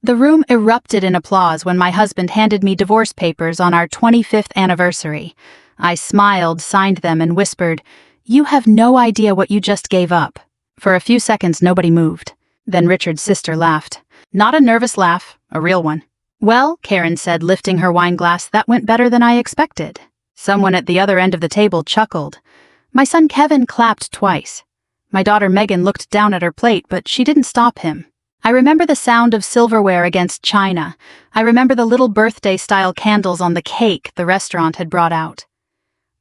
The room erupted in applause when my husband handed me divorce papers on our 25th anniversary. I smiled, signed them, and whispered, "You have no idea what you just gave up." For a few seconds, nobody moved. Then Richard's sister laughed. Not a nervous laugh, a real one. "Well," Karen said, lifting her wine glass, "that went better than I expected." Someone at the other end of the table chuckled. My son Kevin clapped twice. My daughter Megan looked down at her plate, but she didn't stop him. I remember the sound of silverware against china. I remember the little birthday-style candles on the cake the restaurant had brought out.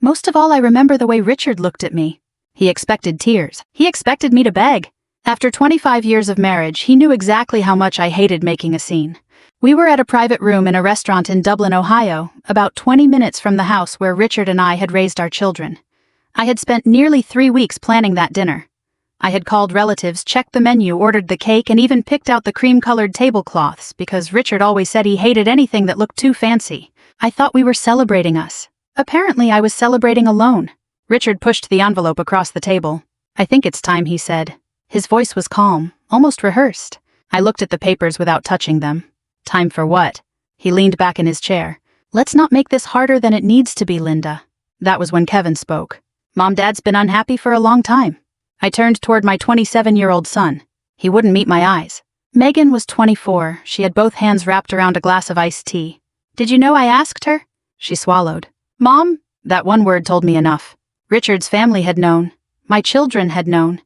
Most of all, I remember the way Richard looked at me. He expected tears. He expected me to beg. After 25 years of marriage, he knew exactly how much I hated making a scene. We were at a private room in a restaurant in Dublin, Ohio, about 20 minutes from the house where Richard and I had raised our children. I had spent nearly 3 weeks planning that dinner. I had called relatives, checked the menu, ordered the cake, and even picked out the cream-colored tablecloths because Richard always said he hated anything that looked too fancy. I thought we were celebrating us. Apparently, I was celebrating alone. Richard pushed the envelope across the table. "I think it's time," he said. His voice was calm, almost rehearsed. I looked at the papers without touching them. "Time for what?" He leaned back in his chair. "Let's not make this harder than it needs to be, Linda." That was when Kevin spoke. "Mom-Dad's been unhappy for a long time." I turned toward my 27-year-old son. He wouldn't meet my eyes. Megan was 24. She had both hands wrapped around a glass of iced tea. "Did you know I asked her?" She swallowed. "Mom?" That one word told me enough. Richard's family had known. My children had known.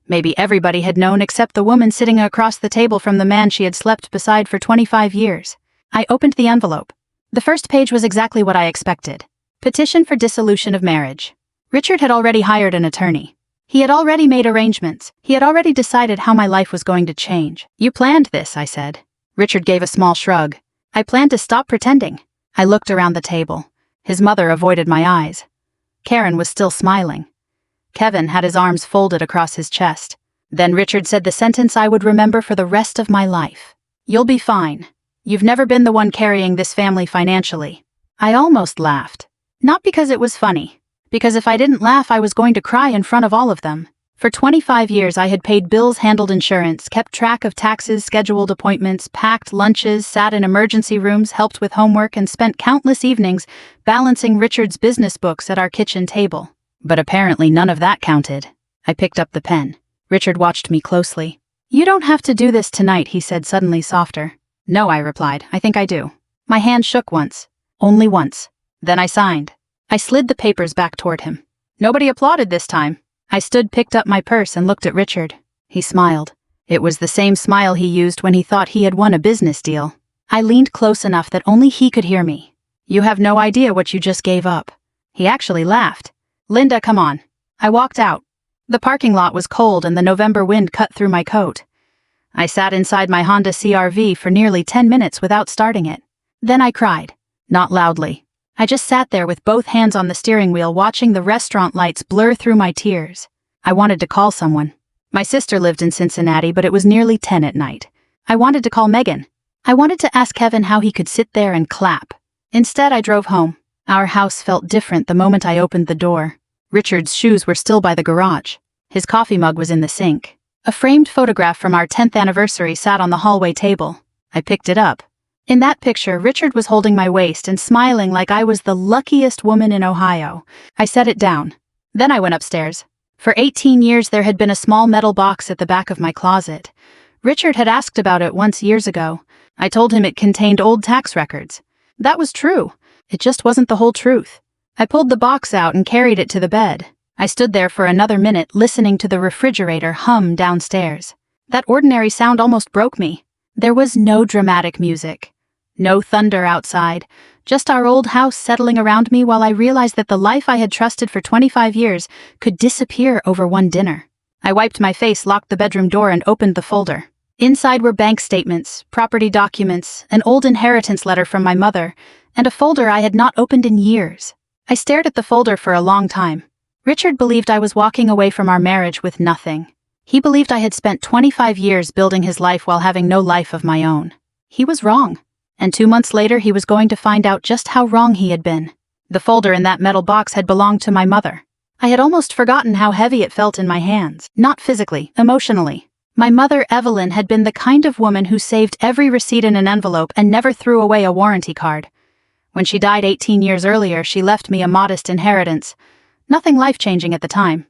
Maybe everybody had known except the woman sitting across the table from the man she had slept beside for 25 years. I opened the envelope. The first page was exactly what I expected. Petition for dissolution of marriage. Richard had already hired an attorney. He had already made arrangements. He had already decided how my life was going to change. "You planned this," I said. Richard gave a small shrug. "I planned to stop pretending." I looked around the table. His mother avoided my eyes. Karen was still smiling. Kevin had his arms folded across his chest. Then Richard said the sentence I would remember for the rest of my life. "You'll be fine. You've never been the one carrying this family financially." I almost laughed. Not because it was funny. Because if I didn't laugh, I was going to cry in front of all of them. For 25 years, I had paid bills, handled insurance, kept track of taxes, scheduled appointments, packed lunches, sat in emergency rooms, helped with homework, and spent countless evenings balancing Richard's business books at our kitchen table. But apparently none of that counted. I picked up the pen. Richard watched me closely. "You don't have to do this tonight," he said, suddenly softer. "No," I replied. "I think I do." My hand shook once. Only once. Then I signed. I slid the papers back toward him. Nobody applauded this time. I stood, picked up my purse, and looked at Richard. He smiled. It was the same smile he used when he thought he had won a business deal. I leaned close enough that only he could hear me. "You have no idea what you just gave up." He actually laughed. "Linda, come on." I walked out. The parking lot was cold and the November wind cut through my coat. I sat inside my Honda CR-V for nearly 10 minutes without starting it. Then I cried. Not loudly. I just sat there with both hands on the steering wheel, watching the restaurant lights blur through my tears. I wanted to call someone. My sister lived in Cincinnati, but it was nearly 10 at night. I wanted to call Megan. I wanted to ask Kevin how he could sit there and clap. Instead, I drove home. Our house felt different the moment I opened the door. Richard's shoes were still by the garage. His coffee mug was in the sink. A framed photograph from our 10th anniversary sat on the hallway table. I picked it up. In that picture, Richard was holding my waist and smiling like I was the luckiest woman in Ohio. I set it down. Then I went upstairs. For 18 years, there had been a small metal box at the back of my closet. Richard had asked about it once years ago. I told him it contained old tax records. That was true. It just wasn't the whole truth. I pulled the box out and carried it to the bed. I stood there for another minute, listening to the refrigerator hum downstairs. That ordinary sound almost broke me. There was no dramatic music. No thunder outside, just our old house settling around me while I realized that the life I had trusted for 25 years could disappear over one dinner. I wiped my face, locked the bedroom door, and opened the folder. Inside were bank statements, property documents, an old inheritance letter from my mother, and a folder I had not opened in years. I stared at the folder for a long time. Richard believed I was walking away from our marriage with nothing. He believed I had spent 25 years building his life while having no life of my own. He was wrong. And 2 months later, he was going to find out just how wrong he had been. The folder in that metal box had belonged to my mother. I had almost forgotten how heavy it felt in my hands. Not physically, emotionally. My mother, Evelyn, had been the kind of woman who saved every receipt in an envelope and never threw away a warranty card. When she died 18 years earlier, she left me a modest inheritance. Nothing life-changing at the time.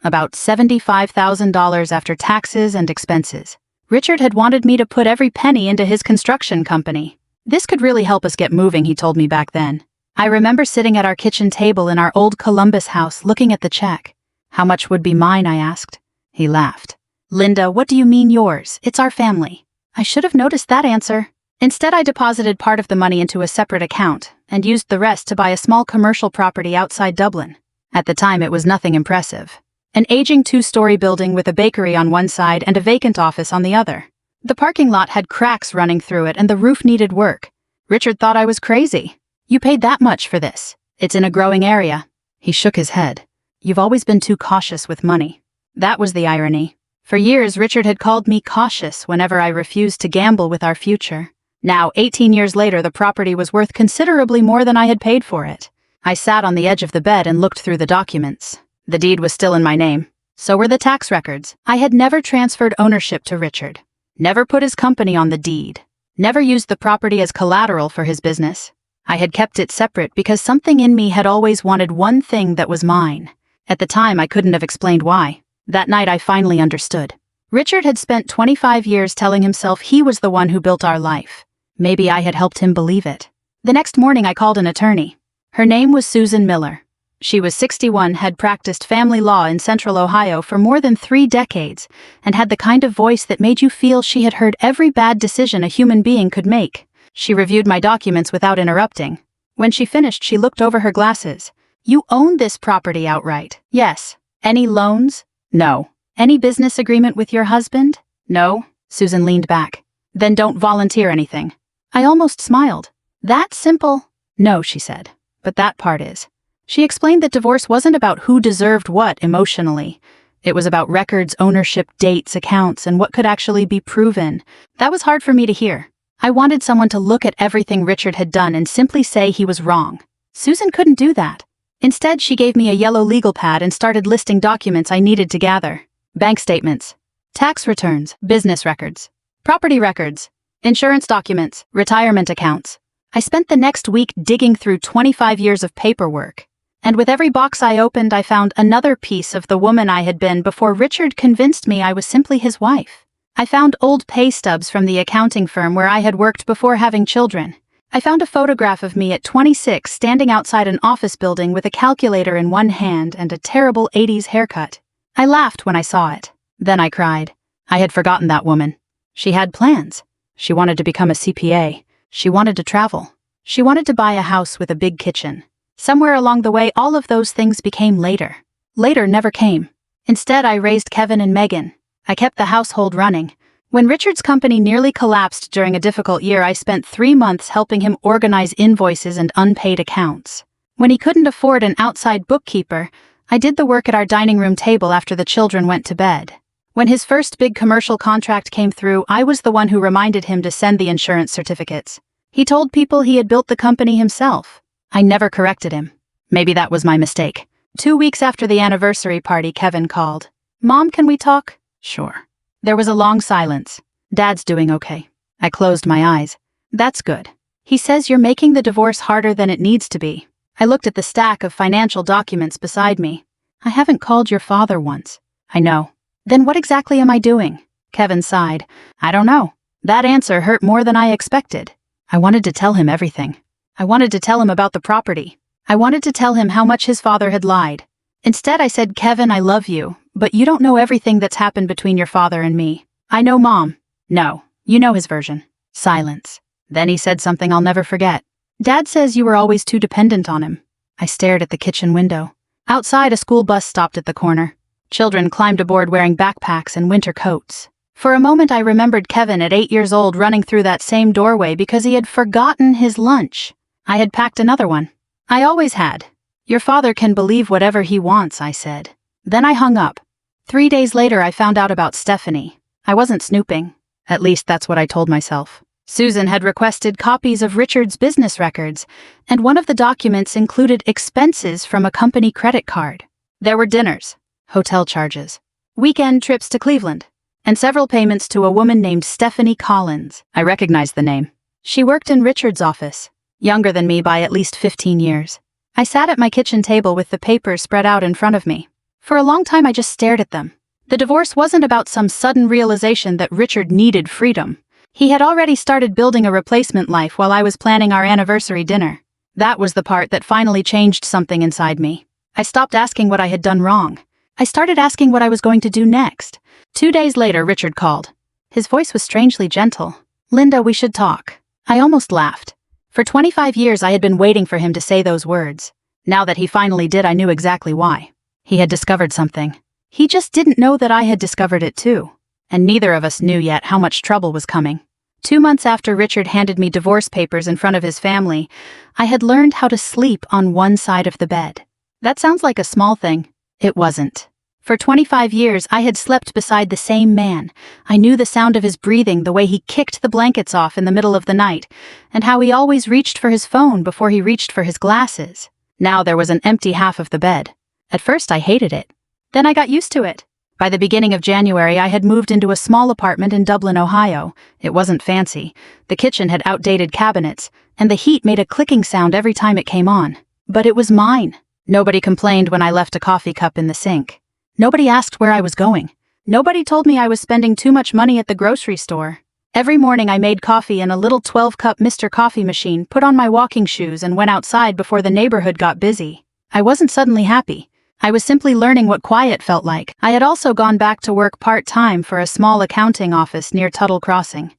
About $75,000 after taxes and expenses. Richard had wanted me to put every penny into his construction company. This could really help us get moving, he told me back then. I remember sitting at our kitchen table in our old Columbus house looking at the check. How much would be mine, I asked. He laughed. Linda, what do you mean yours? It's our family. I should have noticed that answer. Instead, I deposited part of the money into a separate account and used the rest to buy a small commercial property outside Dublin. At the time, it was nothing impressive. An aging 2-story building with a bakery on one side and a vacant office on the other. The parking lot had cracks running through it and the roof needed work. Richard thought I was crazy. You paid that much for this. It's in a growing area. He shook his head. You've always been too cautious with money. That was the irony. For years, Richard had called me cautious whenever I refused to gamble with our future. Now, 18 years later, the property was worth considerably more than I had paid for it. I sat on the edge of the bed and looked through the documents. The deed was still in my name. So were the tax records. I had never transferred ownership to Richard. Never put his company on the deed. Never used the property as collateral for his business. I had kept it separate because something in me had always wanted one thing that was mine. At the time, I couldn't have explained why. That night, I finally understood. Richard had spent 25 years telling himself he was the one who built our life. Maybe I had helped him believe it. The next morning, I called an attorney. Her name was Susan Miller. She was 61, had practiced family law in Central Ohio for more than 3 decades, and had the kind of voice that made you feel she had heard every bad decision a human being could make. She reviewed my documents without interrupting. When she finished, she looked over her glasses. You own this property outright? Yes. Any loans? No. Any business agreement with your husband? No. Susan leaned back. Then don't volunteer anything. I almost smiled. That simple? No, she said. But that part is. She explained that divorce wasn't about who deserved what emotionally. It was about records, ownership, dates, accounts, and what could actually be proven. That was hard for me to hear. I wanted someone to look at everything Richard had done and simply say he was wrong. Susan couldn't do that. Instead, she gave me a yellow legal pad and started listing documents I needed to gather. Bank statements, tax returns, business records, property records, insurance documents, retirement accounts. I spent the next week digging through 25 years of paperwork. And with every box I opened, I found another piece of the woman I had been before Richard convinced me I was simply his wife. I found old pay stubs from the accounting firm where I had worked before having children. I found a photograph of me at 26 standing outside an office building with a calculator in one hand and a terrible 80s haircut. I laughed when I saw it. Then I cried. I had forgotten that woman. She had plans. She wanted to become a CPA. She wanted to travel. She wanted to buy a house with a big kitchen. Somewhere along the way, all of those things became later. Later never came. Instead, I raised Kevin and Megan. I kept the household running. When Richard's company nearly collapsed during a difficult year, I spent 3 months helping him organize invoices and unpaid accounts. When he couldn't afford an outside bookkeeper, I did the work at our dining room table after the children went to bed. When his first big commercial contract came through, I was the one who reminded him to send the insurance certificates. He told people he had built the company himself. I never corrected him. Maybe that was my mistake. 2 weeks after the anniversary party, Kevin called. Mom, can we talk? Sure. There was a long silence. Dad's doing okay. I closed my eyes. That's good. He says you're making the divorce harder than it needs to be. I looked at the stack of financial documents beside me. I haven't called your father once. I know. Then what exactly am I doing? Kevin sighed. I don't know. That answer hurt more than I expected. I wanted to tell him everything. I wanted to tell him about the property. I wanted to tell him how much his father had lied. Instead, I said, Kevin, I love you, but you don't know everything that's happened between your father and me. I know Mom. No, you know his version. Silence. Then he said something I'll never forget. Dad says you were always too dependent on him. I stared at the kitchen window. Outside, a school bus stopped at the corner. Children climbed aboard wearing backpacks and winter coats. For a moment, I remembered Kevin at 8 years old running through that same doorway because he had forgotten his lunch. I had packed another one. I always had. Your father can believe whatever he wants, I said. Then I hung up. 3 days later, I found out about Stephanie. I wasn't snooping. At least that's what I told myself. Susan had requested copies of Richard's business records, and one of the documents included expenses from a company credit card. There were dinners, hotel charges, weekend trips to Cleveland, and several payments to a woman named Stephanie Collins. I recognized the name. She worked in Richard's office, younger than me by at least 15 years. I sat at my kitchen table with the papers spread out in front of me. For a long time I just stared at them. The divorce wasn't about some sudden realization that Richard needed freedom. He had already started building a replacement life while I was planning our anniversary dinner. That was the part that finally changed something inside me. I stopped asking what I had done wrong. I started asking what I was going to do next. 2 days later, Richard called. His voice was strangely gentle. "Linda, we should talk." I almost laughed. For 25 years I had been waiting for him to say those words. Now that he finally did, I knew exactly why. He had discovered something. He just didn't know that I had discovered it too. And neither of us knew yet how much trouble was coming. 2 months after Richard handed me divorce papers in front of his family, I had learned how to sleep on one side of the bed. That sounds like a small thing. It wasn't. For 25 years, I had slept beside the same man. I knew the sound of his breathing, the way he kicked the blankets off in the middle of the night, and how he always reached for his phone before he reached for his glasses. Now there was an empty half of the bed. At first I hated it. Then I got used to it. By the beginning of January, I had moved into a small apartment in Dublin, Ohio. It wasn't fancy. The kitchen had outdated cabinets, and the heat made a clicking sound every time it came on. But it was mine. Nobody complained when I left a coffee cup in the sink. Nobody asked where I was going. Nobody told me I was spending too much money at the grocery store. Every morning I made coffee in a little 12-cup Mr. Coffee machine, put on my walking shoes, and went outside before the neighborhood got busy. I wasn't suddenly happy. I was simply learning what quiet felt like. I had also gone back to work part-time for a small accounting office near Tuttle Crossing.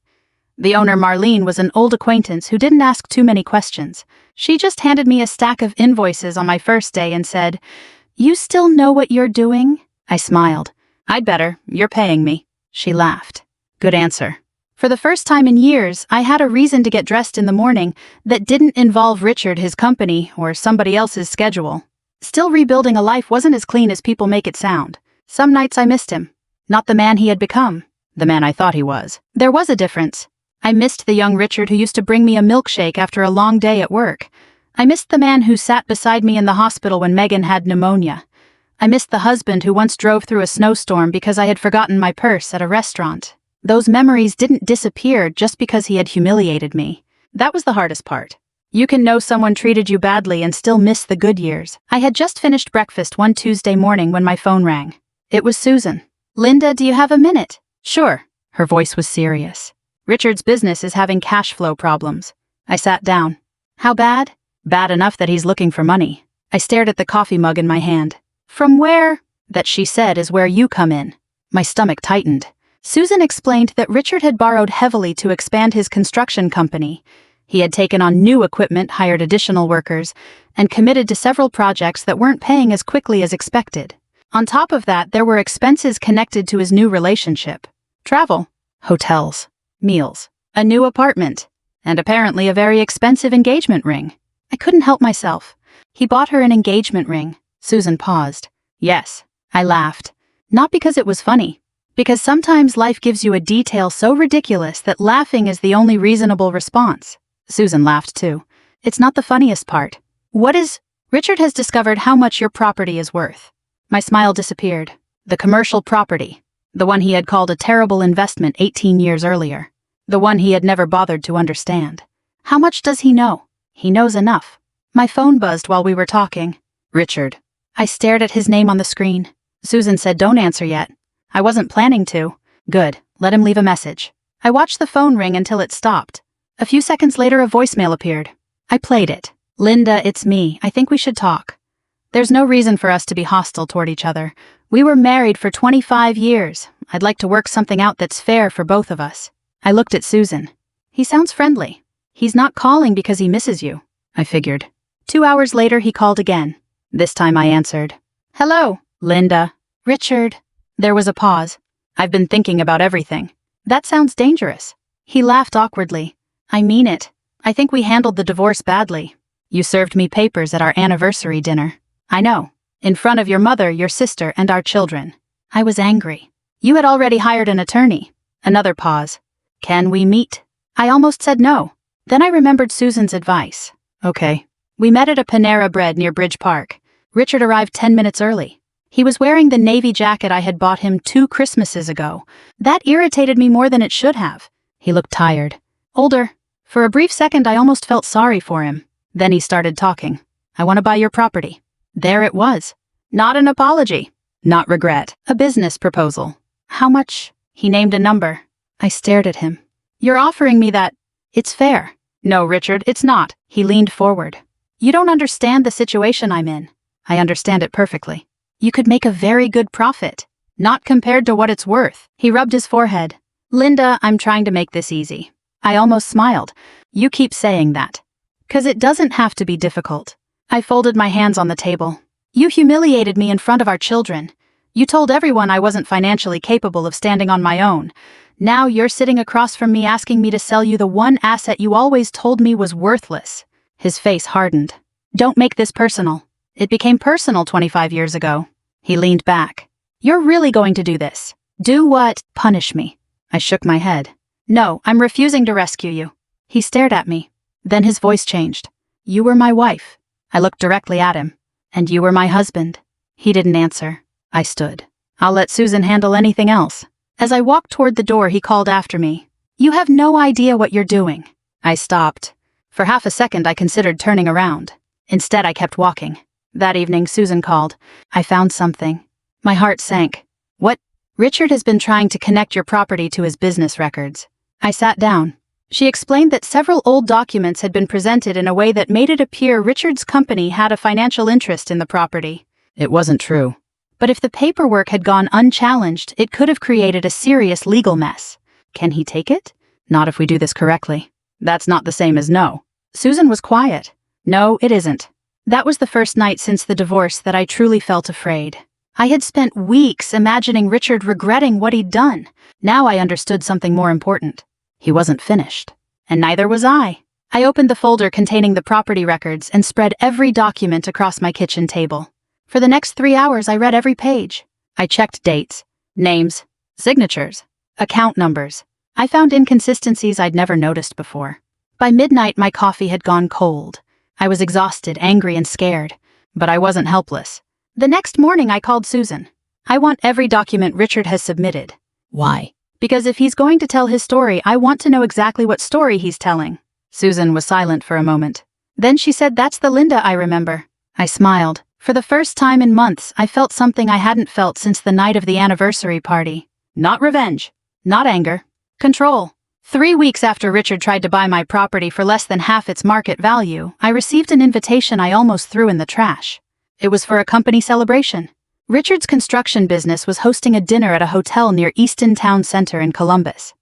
The owner, Marlene, was an old acquaintance who didn't ask too many questions. She just handed me a stack of invoices on my first day and said, "You still know what you're doing?" I smiled. "I'd better. You're paying me." She laughed. Good answer. For the first time in years, I had a reason to get dressed in the morning that didn't involve Richard, his company, or somebody else's schedule. Still, rebuilding a life wasn't as clean as people make it sound. Some nights I missed him. Not the man he had become. The man I thought he was. There was a difference. I missed the young Richard who used to bring me a milkshake after a long day at work. I missed the man who sat beside me in the hospital when Megan had pneumonia. I missed the husband who once drove through a snowstorm because I had forgotten my purse at a restaurant. Those memories didn't disappear just because he had humiliated me. That was the hardest part. You can know someone treated you badly and still miss the good years. I had just finished breakfast one Tuesday morning when my phone rang. It was Susan. "Linda, do you have a minute?" "Sure." Her voice was serious. "Richard's business is having cash flow problems." I sat down. "How bad?" "Bad enough that he's looking for money." I stared at the coffee mug in my hand. "From where?" "That," she said, "is where you come in." My stomach tightened. Susan explained that Richard had borrowed heavily to expand his construction company. He had taken on new equipment, hired additional workers, and committed to several projects that weren't paying as quickly as expected. On top of that, there were expenses connected to his new relationship. Travel, hotels, meals, a new apartment, and apparently a very expensive engagement ring. I couldn't help myself. He bought her an engagement ring. Susan paused. "Yes." I laughed. Not because it was funny. Because sometimes life gives you a detail so ridiculous that laughing is the only reasonable response. Susan laughed too. "It's not the funniest part." "What is?" "Richard has discovered how much your property is worth." My smile disappeared. The commercial property. The one he had called a terrible investment 18 years earlier. The one he had never bothered to understand. How much does he know? He knows enough. My phone buzzed while we were talking. "Richard." I stared at his name on the screen. Susan said, "Don't answer yet." I wasn't planning to. Good, let him leave a message. I watched the phone ring until it stopped. A few seconds later, a voicemail appeared. I played it. "Linda, it's me. I think we should talk. There's no reason for us to be hostile toward each other. We were married for 25 years. I'd like to work something out that's fair for both of us." I looked at Susan. He sounds friendly. He's not calling because he misses you, I figured. 2 hours later, he called again. This time I answered. "Hello, Linda." "Richard." There was a pause. "I've been thinking about everything." "That sounds dangerous." He laughed awkwardly. "I mean it. I think we handled the divorce badly. You served me papers at our anniversary dinner." "I know. In front of your mother, your sister, and our children." I was angry. "You had already hired an attorney." Another pause. "Can we meet?" I almost said no. Then I remembered Susan's advice. "Okay." We met at a Panera Bread near Bridge Park. Richard arrived 10 minutes early. He was wearing the navy jacket I had bought him 2 Christmases ago. That irritated me more than it should have. He looked tired. Older. For a brief second I almost felt sorry for him. Then he started talking. I want to buy your property. There it was. Not an apology. Not regret. A business proposal. How much? He named a number. I stared at him. You're offering me that? It's fair. No, Richard, it's not. He leaned forward. You don't understand the situation I'm in. I understand it perfectly. You could make a very good profit. Not compared to what it's worth. He rubbed his forehead. Linda, I'm trying to make this easy. I almost smiled. You keep saying that. 'Cause it doesn't have to be difficult. I folded my hands on the table. You humiliated me in front of our children. You told everyone I wasn't financially capable of standing on my own. Now you're sitting across from me asking me to sell you the one asset you always told me was worthless. His face hardened. Don't make this personal. It became personal 25 years ago. He leaned back. You're really going to do this? Do what? Punish me. I shook my head. No, I'm refusing to rescue you. He stared at me. Then his voice changed. You were my wife. I looked directly at him. And you were my husband. He didn't answer. I stood. I'll let Susan handle anything else. As I walked toward the door, he called after me. You have no idea what you're doing. I stopped. For half a second, I considered turning around. Instead, I kept walking. That evening, Susan called. I found something. My heart sank. What? Richard has been trying to connect your property to his business records. I sat down. She explained that several old documents had been presented in a way that made it appear Richard's company had a financial interest in the property. It wasn't true. But if the paperwork had gone unchallenged, it could have created a serious legal mess. Can he take it? Not if we do this correctly. That's not the same as no. Susan was quiet. No, it isn't. That was the first night since the divorce that I truly felt afraid. I had spent weeks imagining Richard regretting what he'd done. Now I understood something more important. He wasn't finished. And neither was I. I opened the folder containing the property records and spread every document across my kitchen table. For the next 3 hours, I read every page. I checked dates, names, signatures, account numbers. I found inconsistencies I'd never noticed before. By midnight, my coffee had gone cold. I was exhausted, angry, and scared. But I wasn't helpless. The next morning, I called Susan. I want every document Richard has submitted. Why? Because if he's going to tell his story, I want to know exactly what story he's telling. Susan was silent for a moment. Then she said, that's the Linda I remember. I smiled. For the first time in months, I felt something I hadn't felt since the night of the anniversary party. Not revenge. Not anger. Control. 3 weeks after Richard tried to buy my property for less than half its market value, I received an invitation I almost threw in the trash. It was for a company celebration. Richard's construction business was hosting a dinner at a hotel near Easton Town Center in Columbus.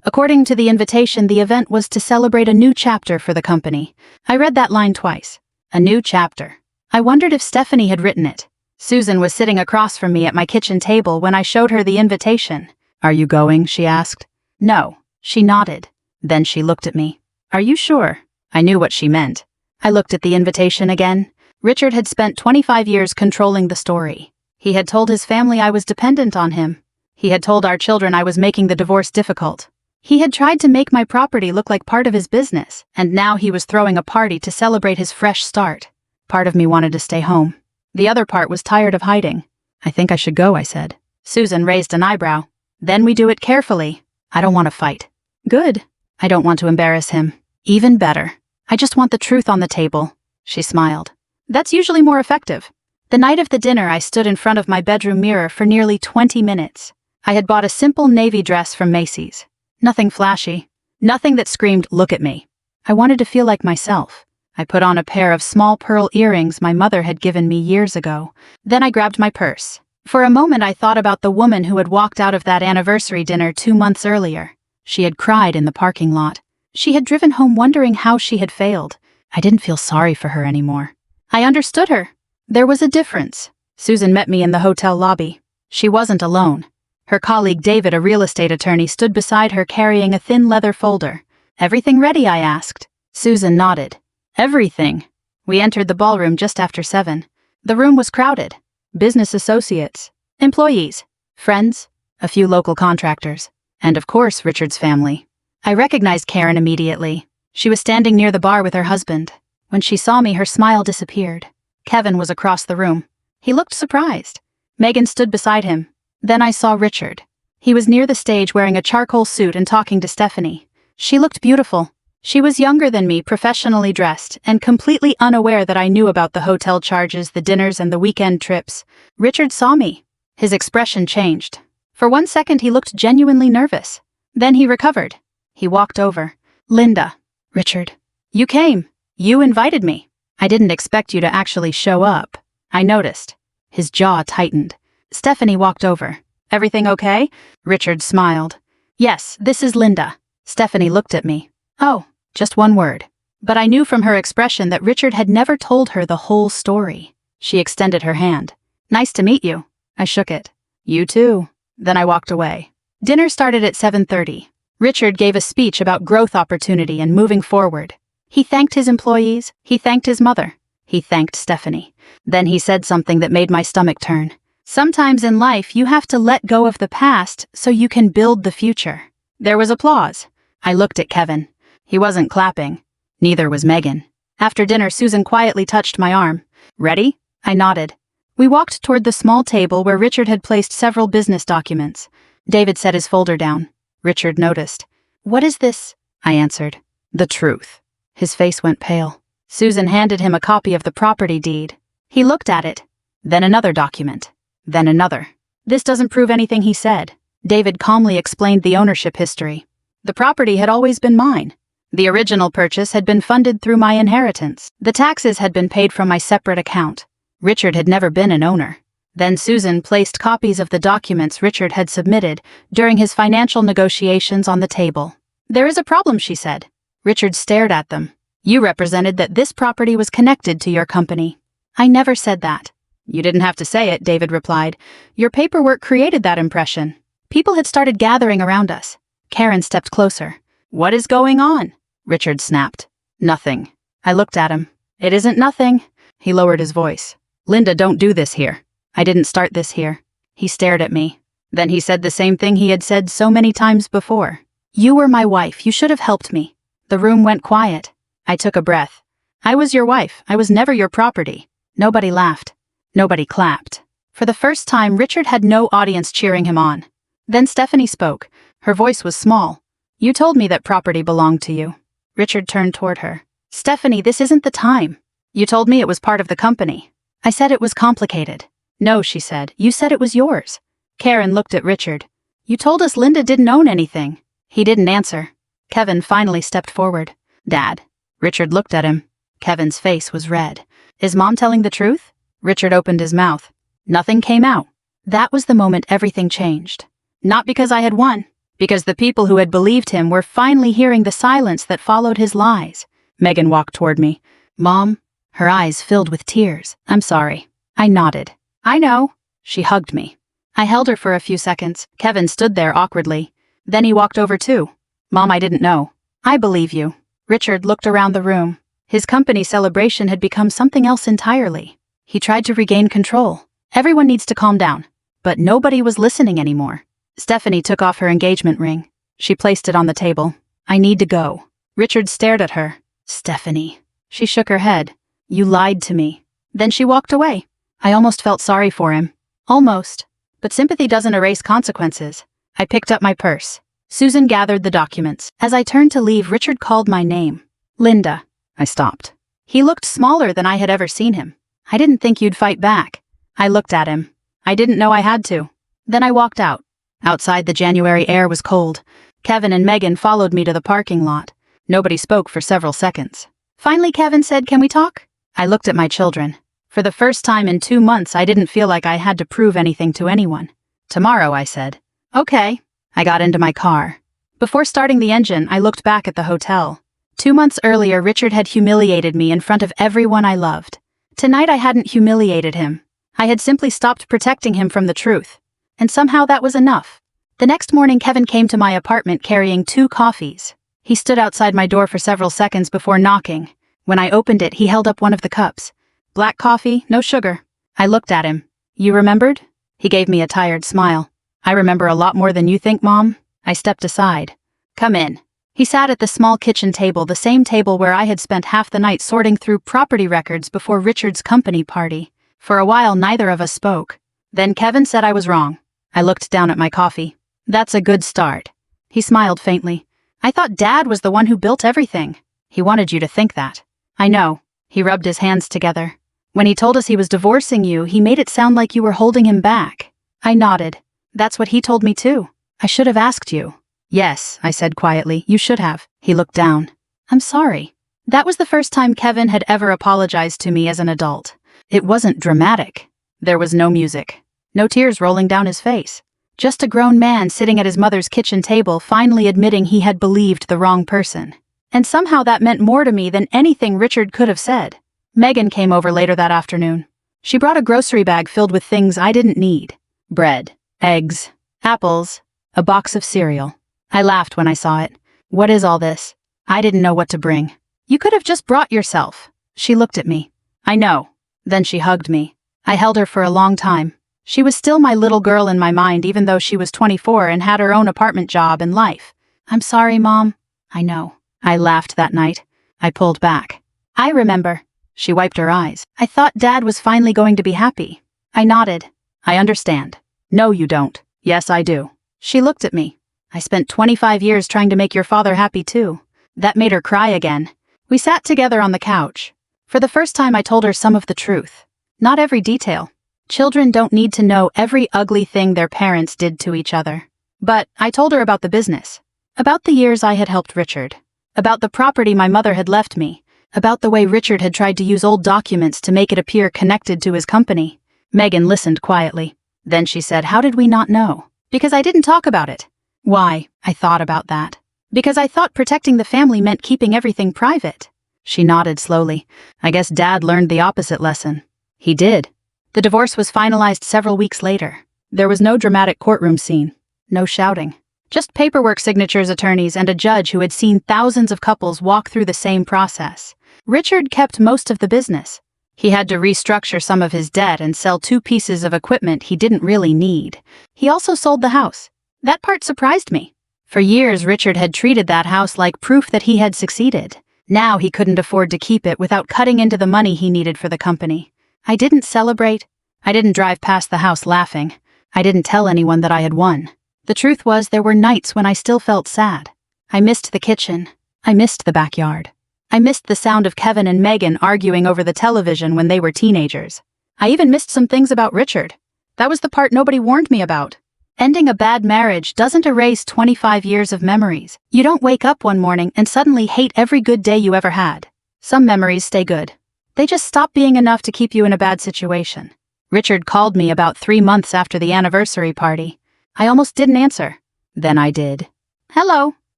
According to the invitation, the event was to celebrate a new chapter for the company. I read that line twice. A new chapter. I wondered if Stephanie had written it. Susan was sitting across from me at my kitchen table when I showed her the invitation. Are you going? She asked. No. She nodded. Then she looked at me. Are you sure? I knew what she meant. I looked at the invitation again. Richard had spent 25 years controlling the story. He had told his family I was dependent on him. He had told our children I was making the divorce difficult. He had tried to make my property look like part of his business, and now he was throwing a party to celebrate his fresh start. Part of me wanted to stay home. The other part was tired of hiding. I think I should go, I said. Susan raised an eyebrow. Then we do it carefully. I don't want to fight. Good. I don't want to embarrass him. Even better. I just want the truth on the table. She smiled. That's usually more effective. The night of the dinner, I stood in front of my bedroom mirror for nearly 20 minutes. I had bought a simple navy dress from Macy's. Nothing flashy. Nothing that screamed, look at me. I wanted to feel like myself. I put on a pair of small pearl earrings my mother had given me years ago. Then I grabbed my purse. For a moment, I thought about the woman who had walked out of that anniversary dinner 2 months earlier. She had cried in the parking lot. She had driven home wondering how she had failed. I didn't feel sorry for her anymore. I understood her. There was a difference. Susan met me in the hotel lobby. She wasn't alone. Her colleague David, a real estate attorney, stood beside her carrying a thin leather folder. Everything ready? I asked. Susan nodded. Everything. We entered the ballroom just after 7. The room was crowded. Business associates, employees, friends, a few local contractors, and of course Richard's family. I recognized Karen immediately. She was standing near the bar with her husband. When she saw me, her smile disappeared. Kevin was across the room. He looked surprised. Megan stood beside him. Then I saw Richard. He was near the stage wearing a charcoal suit and talking to Stephanie. She looked beautiful. She was younger than me, professionally dressed, and completely unaware that I knew about the hotel charges, the dinners, and the weekend trips. Richard saw me. His expression changed. For 1 second he looked genuinely nervous. Then he recovered. He walked over. "Linda." "Richard." "You came. You invited me. I didn't expect you to actually show up." I noticed. His jaw tightened. Stephanie walked over. "Everything okay?" Richard smiled. "Yes, this is Linda." Stephanie looked at me. Oh, just one word. But I knew from her expression that Richard had never told her the whole story. She extended her hand. "Nice to meet you." I shook it. "You too." Then I walked away. Dinner started at 7:30. Richard gave a speech about growth opportunity and moving forward. He thanked his employees, he thanked his mother, he thanked Stephanie. Then he said something that made my stomach turn. Sometimes in life you have to let go of the past so you can build the future. There was applause. I looked at Kevin. He wasn't clapping. Neither was Megan. After dinner, Susan quietly touched my arm. "Ready?" I nodded. We walked toward the small table where Richard had placed several business documents. David set his folder down. Richard noticed. "What is this?" I answered. "The truth." His face went pale. Susan handed him a copy of the property deed. He looked at it. Then another document. Then another. "This doesn't prove anything," he said. David calmly explained the ownership history. The property had always been mine. The original purchase had been funded through my inheritance. The taxes had been paid from my separate account. Richard had never been an owner. Then Susan placed copies of the documents Richard had submitted during his financial negotiations on the table. "There is a problem," she said. Richard stared at them. "You represented that this property was connected to your company." "I never said that." "You didn't have to say it," David replied. "Your paperwork created that impression." People had started gathering around us. Karen stepped closer. "What is going on?" Richard snapped. "Nothing." I looked at him. "It isn't nothing." He lowered his voice. "Linda, don't do this here." "I didn't start this here." He stared at me. Then he said the same thing he had said so many times before. "You were my wife. You should have helped me." The room went quiet. I took a breath. "I was your wife. I was never your property." Nobody laughed. Nobody clapped. For the first time, Richard had no audience cheering him on. Then Stephanie spoke. Her voice was small. "You told me that property belonged to you." Richard turned toward her. "Stephanie, this isn't the time. You told me it was part of the company." I said it was complicated. "No," she said. "You said it was yours." Karen looked at Richard. "You told us Linda didn't own anything." He didn't answer. Kevin finally stepped forward. "Dad." Richard looked at him. Kevin's face was red. "Is Mom telling the truth?" Richard opened his mouth. Nothing came out. That was the moment everything changed. Not because I had won. Because the people who had believed him were finally hearing the silence that followed his lies. Megan walked toward me. "Mom?" Her eyes filled with tears. "I'm sorry." I nodded. "I know." She hugged me. I held her for a few seconds. Kevin stood there awkwardly. Then he walked over too. "Mom, I didn't know." "I believe you." Richard looked around the room. His company celebration had become something else entirely. He tried to regain control. Everyone needs to calm down. But nobody was listening anymore. Stephanie took off her engagement ring. She placed it on the table. "I need to go." Richard stared at her. "Stephanie." She shook her head. "You lied to me." Then she walked away. I almost felt sorry for him. Almost. But sympathy doesn't erase consequences. I picked up my purse. Susan gathered the documents. As I turned to leave, Richard called my name. "Linda." I stopped. He looked smaller than I had ever seen him. "I didn't think you'd fight back." I looked at him. I didn't know I had to. Then I walked out. Outside, the January air was cold. Kevin and Megan followed me to the parking lot. Nobody spoke for several seconds. Finally, Kevin said, "Can we talk?" I looked at my children. For the first time in 2 months, I didn't feel like I had to prove anything to anyone. "Tomorrow," I said. "Okay." I got into my car. Before starting the engine, I looked back at the hotel. 2 months earlier, Richard had humiliated me in front of everyone I loved. Tonight, I hadn't humiliated him. I had simply stopped protecting him from the truth. And somehow that was enough. The next morning, Kevin came to my apartment carrying 2 coffees. He stood outside my door for several seconds before knocking. When I opened it, he held up one of the cups. "Black coffee, no sugar." I looked at him. "You remembered?" He gave me a tired smile. "I remember a lot more than you think, Mom." I stepped aside. "Come in." He sat at the small kitchen table, the same table where I had spent half the night sorting through property records before Richard's company party. For a while, neither of us spoke. Then Kevin said I was wrong. I looked down at my coffee. That's a good start. He smiled faintly. I thought Dad was the one who built everything. He wanted you to think that. I know. He rubbed his hands together. When he told us he was divorcing you, he made it sound like you were holding him back. I nodded. That's what he told me too. I should have asked you. Yes, I said quietly, you should have. He looked down. I'm sorry. That was the first time Kevin had ever apologized to me as an adult. It wasn't dramatic. There was no music. No tears rolling down his face. Just a grown man sitting at his mother's kitchen table finally admitting he had believed the wrong person. And somehow that meant more to me than anything Richard could have said. Megan came over later that afternoon. She brought a grocery bag filled with things I didn't need. Bread, eggs, apples, a box of cereal. I laughed when I saw it. What is all this? I didn't know what to bring. You could have just brought yourself. She looked at me. I know. Then she hugged me. I held her for a long time. She was still my little girl in my mind even though she was 24 and had her own apartment job and life. I'm sorry, Mom. I know. I laughed that night. I pulled back. I remember. She wiped her eyes. I thought Dad was finally going to be happy. I nodded. I understand. No, you don't. Yes, I do. She looked at me. I spent 25 years trying to make your father happy too. That made her cry again. We sat together on the couch. For the first time I told her some of the truth. Not every detail. Children don't need to know every ugly thing their parents did to each other. But I told her about the business. About the years I had helped Richard. About the property my mother had left me. About the way Richard had tried to use old documents to make it appear connected to his company. Megan listened quietly. Then she said, how did we not know? Because I didn't talk about it. Why? I thought about that. Because I thought protecting the family meant keeping everything private. She nodded slowly. I guess Dad learned the opposite lesson. He did. The divorce was finalized several weeks later. There was no dramatic courtroom scene. No shouting. Just paperwork signatures, attorneys, and a judge who had seen thousands of couples walk through the same process. Richard kept most of the business. He had to restructure some of his debt and sell 2 pieces of equipment he didn't really need. He also sold the house. That part surprised me. For years, Richard had treated that house like proof that he had succeeded. Now he couldn't afford to keep it without cutting into the money he needed for the company. I didn't celebrate. I didn't drive past the house laughing. I didn't tell anyone that I had won. The truth was there were nights when I still felt sad. I missed the kitchen. I missed the backyard. I missed the sound of Kevin and Megan arguing over the television when they were teenagers. I even missed some things about Richard. That was the part nobody warned me about. Ending a bad marriage doesn't erase 25 years of memories. You don't wake up one morning and suddenly hate every good day you ever had. Some memories stay good. They just stop being enough to keep you in a bad situation. Richard called me about 3 months after the anniversary party. I almost didn't answer. Then I did. Hello,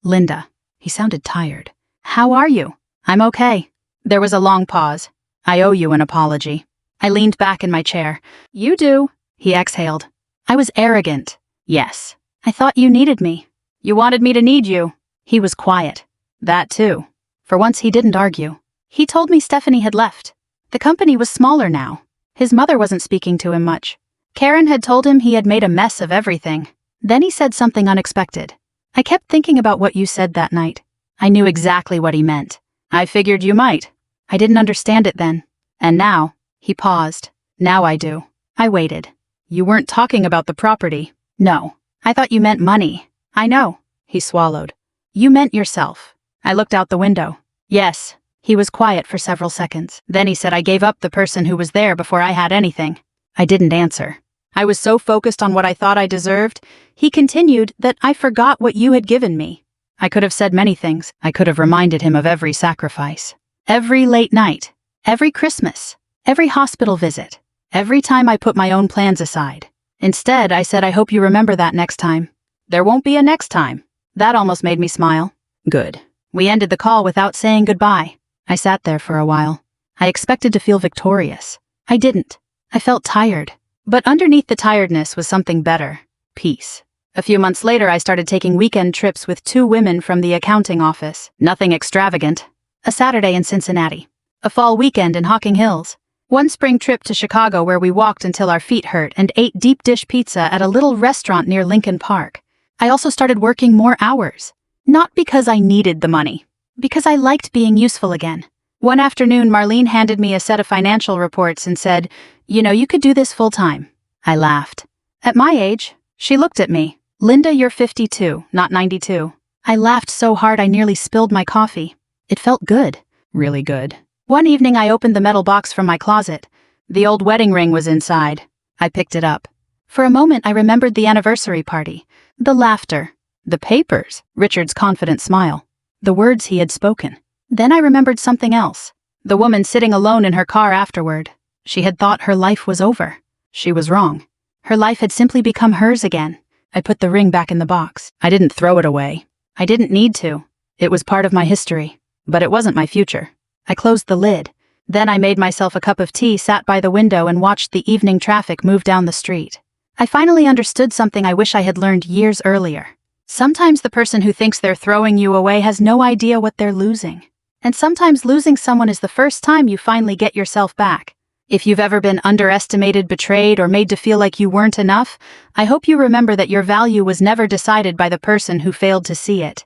Linda. He sounded tired. How are you? I'm okay. There was a long pause. I owe you an apology. I leaned back in my chair. You do. He exhaled. I was arrogant. Yes. I thought you needed me. You wanted me to need you. He was quiet. That too. For once he didn't argue. He told me Stephanie had left. The company was smaller now. His mother wasn't speaking to him much. Karen had told him he had made a mess of everything. Then he said something unexpected. I kept thinking about what you said that night. I knew exactly what he meant. I figured you might. I didn't understand it then. And now, he paused. Now I do. I waited. You weren't talking about the property. No. I thought you meant money. I know. He swallowed. You meant yourself. I looked out the window. Yes. He was quiet for several seconds. Then he said I gave up the person who was there before I had anything. I didn't answer. I was so focused on what I thought I deserved, he continued, that I forgot what you had given me. I could have said many things. I could have reminded him of every sacrifice. Every late night. Every Christmas. Every hospital visit. Every time I put my own plans aside. Instead, I said I hope you remember that next time. There won't be a next time. That almost made me smile. Good. We ended the call without saying goodbye. I sat there for a while. I expected to feel victorious. I didn't. I felt tired. But underneath the tiredness was something better. Peace. A few months later, I started taking weekend trips with 2 women from the accounting office. Nothing extravagant. A Saturday in Cincinnati. A fall weekend in Hocking Hills. One spring trip to Chicago where we walked until our feet hurt and ate deep dish pizza at a little restaurant near Lincoln Park. I also started working more hours. Not because I needed the money. Because I liked being useful again. One afternoon, Marlene handed me a set of financial reports and said, you know, you could do this full time. I laughed. At my age? She looked at me. Linda, you're 52, not 92. I laughed so hard I nearly spilled my coffee. It felt good. Really good. One evening I opened the metal box from my closet. The old wedding ring was inside. I picked it up. For a moment I remembered the anniversary party. The laughter. The papers. Richard's confident smile. The words he had spoken. Then I remembered something else. The woman sitting alone in her car afterward. She had thought her life was over. She was wrong. Her life had simply become hers again. I put the ring back in the box. I didn't throw it away. I didn't need to. It was part of my history. But it wasn't my future. I closed the lid. Then I made myself a cup of tea, sat by the window, and watched the evening traffic move down the street. I finally understood something I wish I had learned years earlier. Sometimes the person who thinks they're throwing you away has no idea what they're losing. And sometimes losing someone is the first time you finally get yourself back. If you've ever been underestimated, betrayed, or made to feel like you weren't enough, I hope you remember that your value was never decided by the person who failed to see it.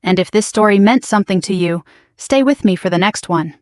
And if this story meant something to you, stay with me for the next one.